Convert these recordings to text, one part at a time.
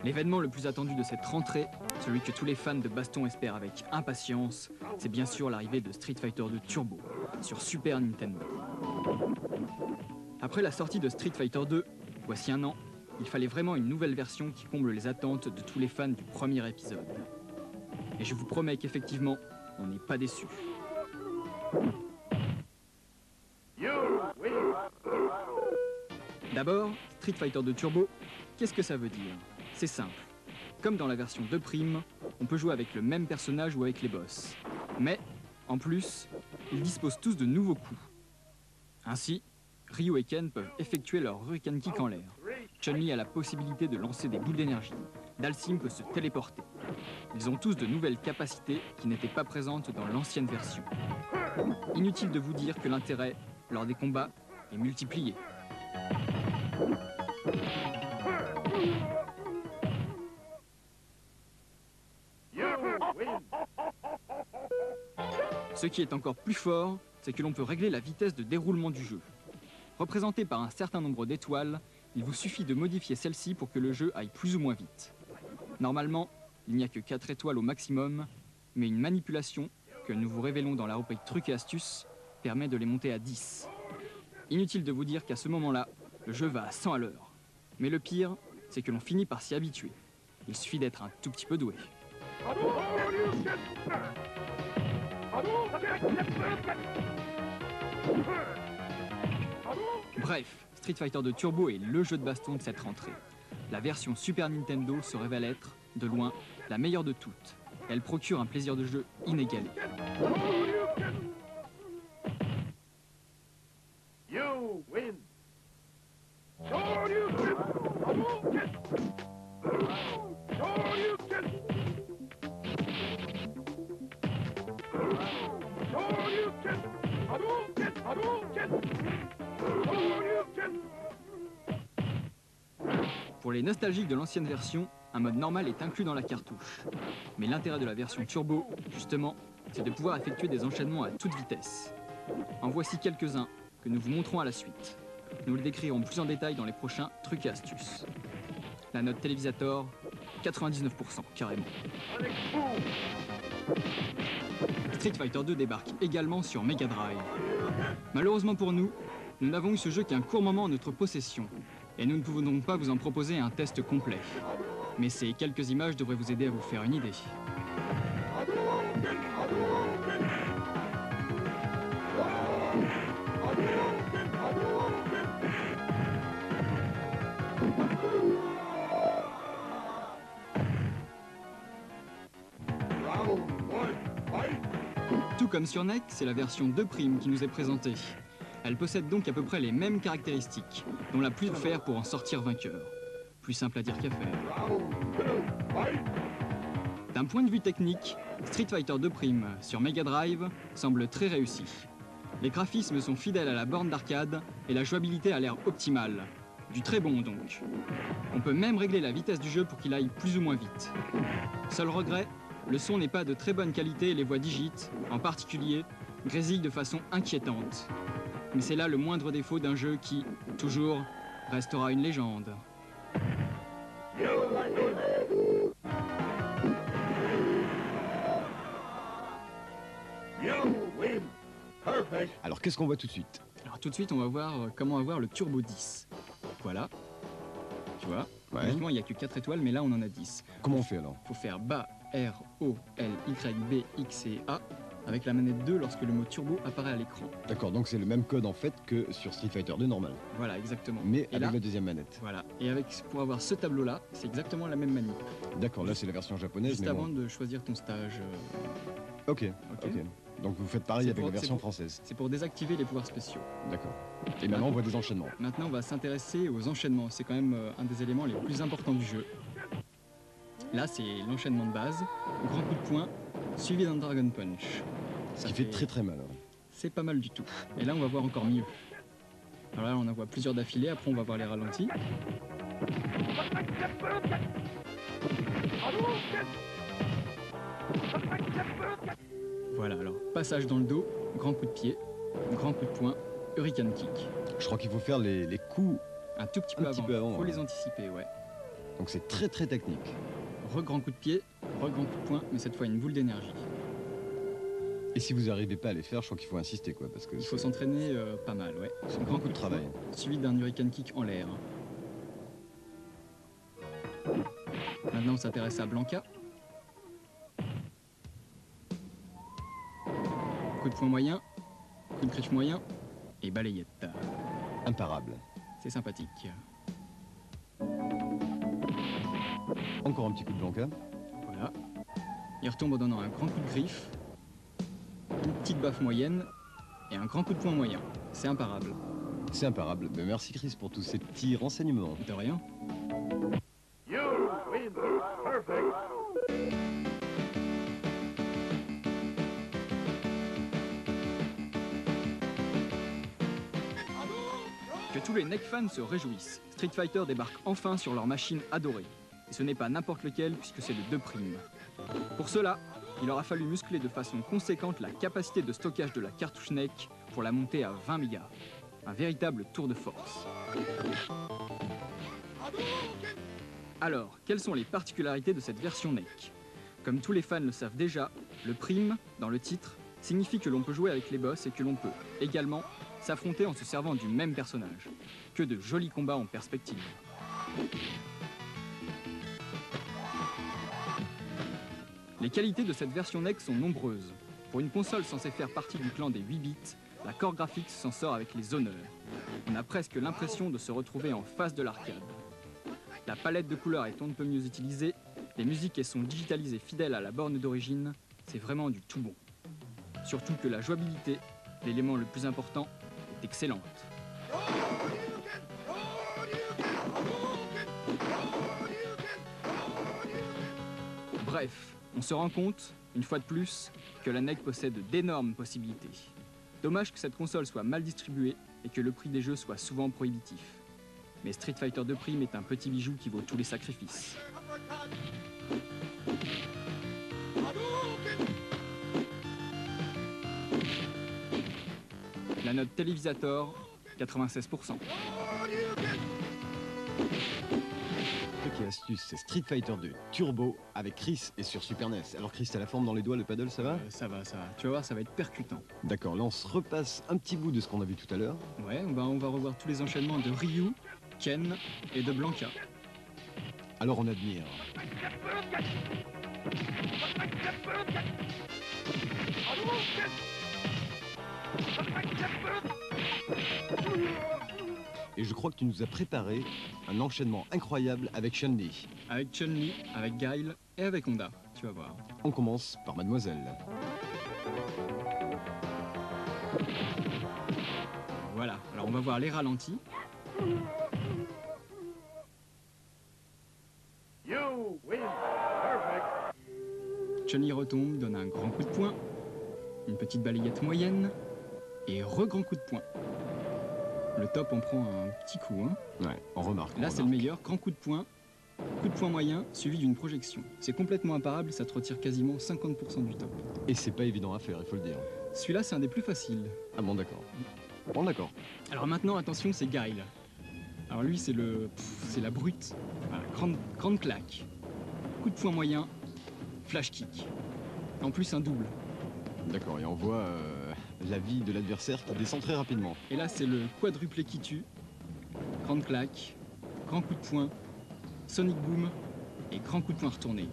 L'événement le plus attendu de cette rentrée, celui que tous les fans de baston espèrent avec impatience, c'est bien sûr l'arrivée de Street Fighter 2 Turbo sur Super Nintendo. Après la sortie de Street Fighter 2, voici un an, il fallait vraiment une nouvelle version qui comble les attentes de tous les fans du premier épisode. Et je vous promets qu'effectivement, on n'est pas déçus. D'abord, Street Fighter 2 Turbo, qu'est-ce que ça veut dire? C'est simple. Comme dans la version 2 Prime, on peut jouer avec le même personnage ou avec les boss. Mais, en plus, ils disposent tous de nouveaux coups. Ainsi, Ryu et Ken peuvent effectuer leur Hurricane Kick en l'air. Chun-Li a la possibilité de lancer des boules d'énergie. Dalsim peut se téléporter. Ils ont tous de nouvelles capacités qui n'étaient pas présentes dans l'ancienne version. Inutile de vous dire que l'intérêt, lors des combats, est multiplié. Ce qui est encore plus fort, c'est que l'on peut régler la vitesse de déroulement du jeu. Représenté par un certain nombre d'étoiles, il vous suffit de modifier celle-ci pour que le jeu aille plus ou moins vite. Normalement, il n'y a que 4 étoiles au maximum, mais une manipulation, que nous vous révélons dans la rubrique Trucs et astuces, permet de les monter à 10. Inutile de vous dire qu'à ce moment-là, le jeu va à 100 à l'heure. Mais le pire, c'est que l'on finit par s'y habituer. Il suffit d'être un tout petit peu doué. Bref, Street Fighter 2 Turbo est le jeu de baston de cette rentrée. La version Super Nintendo se révèle être, de loin, la meilleure de toutes. Elle procure un plaisir de jeu inégalé. You win. Pour les nostalgiques de l'ancienne version, un mode normal est inclus dans la cartouche. Mais l'intérêt de la version Turbo, justement, c'est de pouvoir effectuer des enchaînements à toute vitesse. En voici quelques-uns que nous vous montrons à la suite. Nous le décrirons plus en détail dans les prochains trucs et astuces. La note télévisator, 99% carrément. Street Fighter 2 débarque également sur Mega Drive. Malheureusement pour nous, nous n'avons eu ce jeu qu'un court moment en notre possession. Et nous ne pouvons donc pas vous en proposer un test complet. Mais ces quelques images devraient vous aider à vous faire une idée. Tout comme sur NEC, c'est la version 2 Prime qui nous est présentée. Elle possède donc à peu près les mêmes caractéristiques, dont la plus de faire pour en sortir vainqueur. Plus simple à dire qu'à faire. D'un point de vue technique, Street Fighter 2 Prime sur Mega Drive semble très réussi. Les graphismes sont fidèles à la borne d'arcade et la jouabilité a l'air optimale. Du très bon donc. On peut même régler la vitesse du jeu pour qu'il aille plus ou moins vite. Seul regret, le son n'est pas de très bonne qualité et les voix digites, en particulier, grésillent de façon inquiétante. Mais c'est là le moindre défaut d'un jeu qui, toujours, restera une légende. Alors qu'est-ce qu'on voit tout de suite? Alors tout de suite, on va voir comment avoir le Turbo 10. Voilà. Tu vois, Ouais. logiquement, il n'y a que 4 étoiles, mais là, on en a 10. Comment on fait alors? Il faut faire bas, R, O, L, Y, B, X et A avec la manette 2 lorsque le mot turbo apparaît à l'écran. D'accord, donc c'est le même code en fait que sur Street Fighter 2 normal, Voilà, exactement. mais Et avec là, la deuxième manette. voilà. Et pour avoir ce tableau-là, c'est exactement la même manip. D'accord, là c'est la version japonaise, Juste mais avant bon. de choisir ton stage. Ok, Ok. ok. Donc vous faites pareil C'est avec pour- la version c'est pour- française. C'est pour désactiver les pouvoirs spéciaux. D'accord. Et maintenant on voit des enchaînements. Maintenant, on va s'intéresser aux enchaînements. C'est quand même un des éléments les plus importants du jeu. Là, c'est l'enchaînement de base, grand coup de poing, suivi d'un Dragon Punch. Ce Ça qui fait très très mal. hein. C'est pas mal du tout. Et là, on va voir encore mieux. Alors là, on en voit plusieurs d'affilée. Après, on va voir les ralentis. Voilà, alors, passage dans le dos, grand coup de pied, grand coup de poing, Hurricane Kick. Je crois qu'il faut faire les coups. Un tout petit Un peu petit avant. peu avant, Faut ouais. les anticiper, ouais. Donc c'est très très technique. Re-grand coup de pied, re-grand coup de poing, mais cette fois une boule d'énergie. Et si vous n'arrivez pas à les faire, je crois qu'il faut insister, quoi, parce que Il faut c'est s'entraîner pas mal, ouais. un grand coup de travail. poing, suivi d'un hurricane kick en l'air. Maintenant, on s'intéresse à Blanca. Coup de poing moyen, coup de griffe moyen et balayette. Imparable. C'est sympathique. Encore un petit coup de Blanca. Voilà. Il retombe en donnant un grand coup de griffe, une petite baffe moyenne et un grand coup de poing moyen. C'est imparable. C'est imparable. Ben, merci Chris pour tous ces petits renseignements. De rien. You win. Perfect. Que tous les neck fans se réjouissent. Street Fighter débarque enfin sur leur machine adorée. Et ce n'est pas n'importe lequel puisque c'est le 2'. Pour cela, il aura fallu muscler de façon conséquente la capacité de stockage de la cartouche NEC pour la monter à 20 mégas. Un véritable tour de force. Alors, quelles sont les particularités de cette version NEC? Comme tous les fans le savent déjà, le prime, dans le titre, signifie que l'on peut jouer avec les boss et que l'on peut, également, s'affronter en se servant du même personnage. Que de jolis combats en perspective. Les qualités de cette version NEC sont nombreuses. Pour une console censée faire partie du clan des 8 bits, la Core Graphics s'en sort avec les honneurs. On a presque l'impression de se retrouver en face de l'arcade. La palette de couleurs est on ne peut mieux utilisée, les musiques et sons digitalisés fidèles à la borne d'origine, c'est vraiment du tout bon. Surtout que la jouabilité, l'élément le plus important, est excellente. Bref, on se rend compte, une fois de plus, que la NEC possède d'énormes possibilités. Dommage que cette console soit mal distribuée et que le prix des jeux soit souvent prohibitif. Mais Street Fighter 2 Prime est un petit bijou qui vaut tous les sacrifices. La note Télévisator, 96%. Truc et astuce, c'est Street Fighter 2 Turbo avec Chris et sur Super NES. Alors Chris, t'as la forme dans les doigts, le paddle, ça va? Ça va. Tu vas voir, ça va être percutant. D'accord, là on se repasse un petit bout de ce qu'on a vu tout à l'heure. Ouais, on va revoir tous les enchaînements de Ryu, Ken et de Blanca. Alors on admire. Et je crois que tu nous as préparé un enchaînement incroyable avec Chun-Li. Avec Chun-Li, avec Guile et avec Honda, tu vas voir. On commence par Mademoiselle. Voilà, alors on va voir les ralentis. You win. Perfect. Chun-Li retombe, donne un grand coup de poing, une petite balayette moyenne et re-grand coup de poing. Le top en prend un petit coup, hein. Ouais, on remarque. Là, c'est le meilleur, grand coup de poing moyen suivi d'une projection. C'est complètement imparable, ça te retire quasiment 50% du top. Et c'est pas évident à faire, il faut le dire. Celui-là, c'est un des plus faciles. Ah bon, d'accord. Bon, d'accord. Alors maintenant, attention, c'est Guile. Alors lui, c'est la brute. Voilà, grande claque. Coup de poing moyen, flash kick. En plus, un double. D'accord, et on voit la vie de l'adversaire qui descend très rapidement. Et là, c'est le quadruplé qui tue. Grande claque, grand coup de poing, sonic boom et grand coup de poing retourné.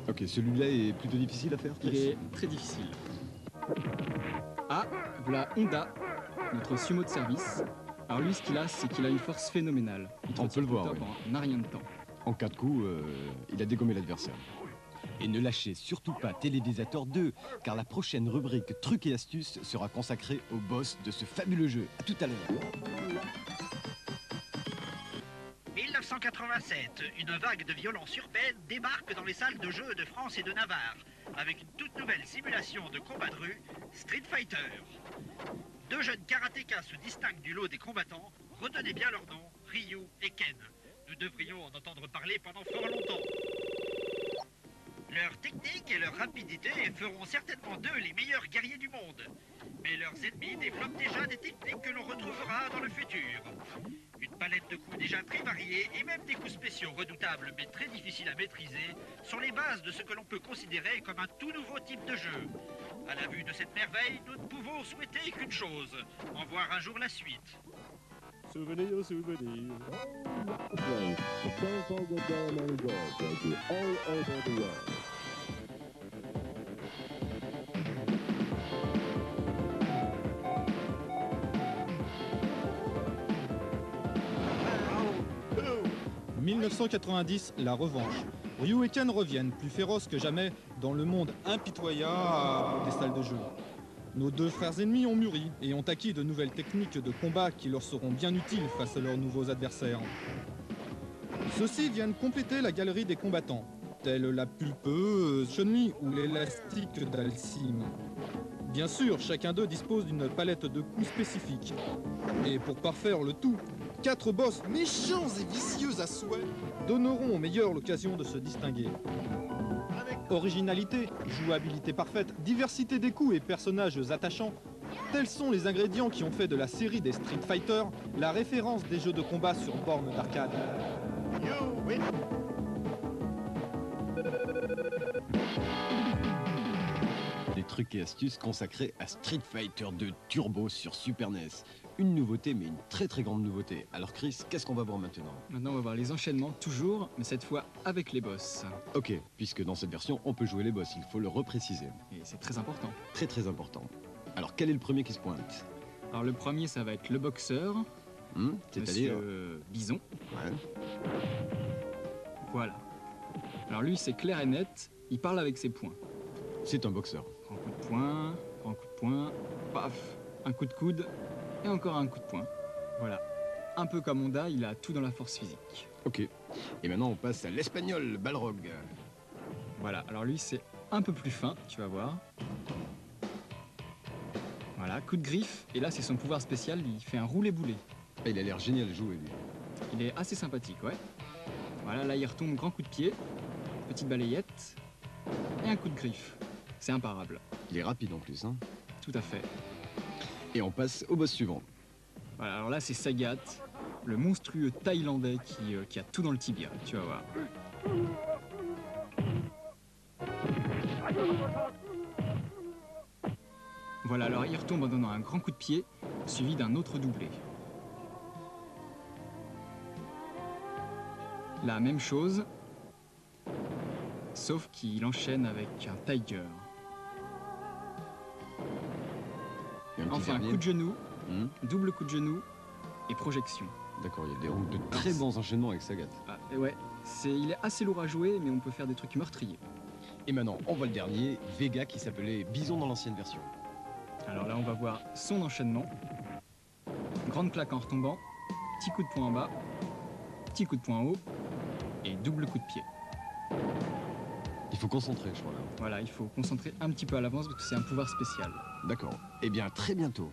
Ok, celui-là est plutôt difficile à faire, Il Chris. est très difficile. Ah, voilà Honda, notre sumo de service. Alors lui, ce qu'il a, c'est qu'il a une force phénoménale. Il te On retire peut le voir, top oui. en un rien de temps. En cas de coup, il a dégommé l'adversaire. Et ne lâchez surtout pas Télévisator 2, car la prochaine rubrique Trucs et astuces sera consacrée au boss de ce fabuleux jeu. A tout à l'heure. 1987, une vague de violence urbaine débarque dans les salles de jeux de France et de Navarre, avec une toute nouvelle simulation de combat de rue, Street Fighter. Deux jeunes karatékas se distinguent du lot des combattants, retenez bien leurs noms, Ryu et Ken. Nous devrions en entendre parler pendant fort longtemps. Leur technique et leur rapidité feront certainement d'eux les meilleurs guerriers du monde. Mais leurs ennemis développent déjà des techniques que l'on retrouvera dans le futur. Une palette de coups déjà très variée et même des coups spéciaux redoutables mais très difficiles à maîtriser sont les bases de ce que l'on peut considérer comme un tout nouveau type de jeu. À la vue de cette merveille, nous ne pouvons souhaiter qu'une chose, en voir un jour la suite. Souvenir, souvenir. Play the Transformer Ceremony Gold takes you all over the world. Two. 1990, la revanche. Ryu et Ken reviennent, plus féroces que jamais, dans le monde impitoyable des salles de jeu. Nos deux frères ennemis ont mûri et ont acquis de nouvelles techniques de combat qui leur seront bien utiles face à leurs nouveaux adversaires. Ceux-ci viennent compléter la galerie des combattants, tels la pulpeuse Chun-Li ou l'élastique d'Alcime. Bien sûr, chacun d'eux dispose d'une palette de coups spécifiques. Et pour parfaire le tout, 4 boss méchants et vicieux à souhait donneront aux meilleurs l'occasion de se distinguer. Originalité, jouabilité parfaite, diversité des coups et personnages attachants, tels sont les ingrédients qui ont fait de la série des Street Fighter la référence des jeux de combat sur borne d'arcade. You win. Des trucs et astuces consacrés à Street Fighter 2 Turbo sur Super NES. Une nouveauté, mais une très très grande nouveauté. Alors Chris, qu'est-ce qu'on va voir maintenant? Maintenant, on va voir les enchaînements toujours, mais cette fois avec les boss. Ok, puisque dans cette version, on peut jouer les boss, il faut le repréciser. Et c'est très important. Très très important. Alors quel est le premier qui se pointe? Alors le premier, ça va être le boxeur, C'est-à-dire Monsieur Bison. Ouais. Voilà. Alors lui, c'est clair et net, il parle avec ses poings. C'est un boxeur. Grand coup de poing, paf, un coup de coude, et encore un coup de poing. Voilà. Un peu comme Honda, il a tout dans la force physique. Ok. Et maintenant on passe à l'espagnol, Balrog. Voilà, alors lui, c'est un peu plus fin, tu vas voir. Voilà, coup de griffe, et là, c'est son pouvoir spécial, il fait un roulé-boulé. Ah, il a l'air génial à jouer lui. Il est assez sympathique, ouais. Voilà, là, il retombe, grand coup de pied, petite balayette, et un coup de griffe. C'est imparable. Il est rapide en plus, hein. Tout à fait. Et on passe au boss suivant. Voilà, alors là, c'est Sagat, le monstrueux thaïlandais qui a tout dans le tibia, tu vas voir. Voilà, alors il retombe en donnant un grand coup de pied, suivi d'un autre doublé. La même chose, sauf qu'il enchaîne avec un Tiger. Et un petit Enfin, un dernier. coup de genou, Hmm. double coup de genou et projection. D'accord, il y a de très bons enchaînements avec Sagat. Ah, et ouais, il est assez lourd à jouer, mais on peut faire des trucs meurtriers. Et maintenant, on voit le dernier, Vega, qui s'appelait Bison dans l'ancienne version. Alors là, on va voir son enchaînement. Grande claque en retombant, petit coup de poing en bas, petit coup de poing en haut et double coup de pied. Il faut concentrer, je crois là. Voilà, il faut concentrer un petit peu à l'avance parce que c'est un pouvoir spécial. D'accord. Eh bien, très bientôt.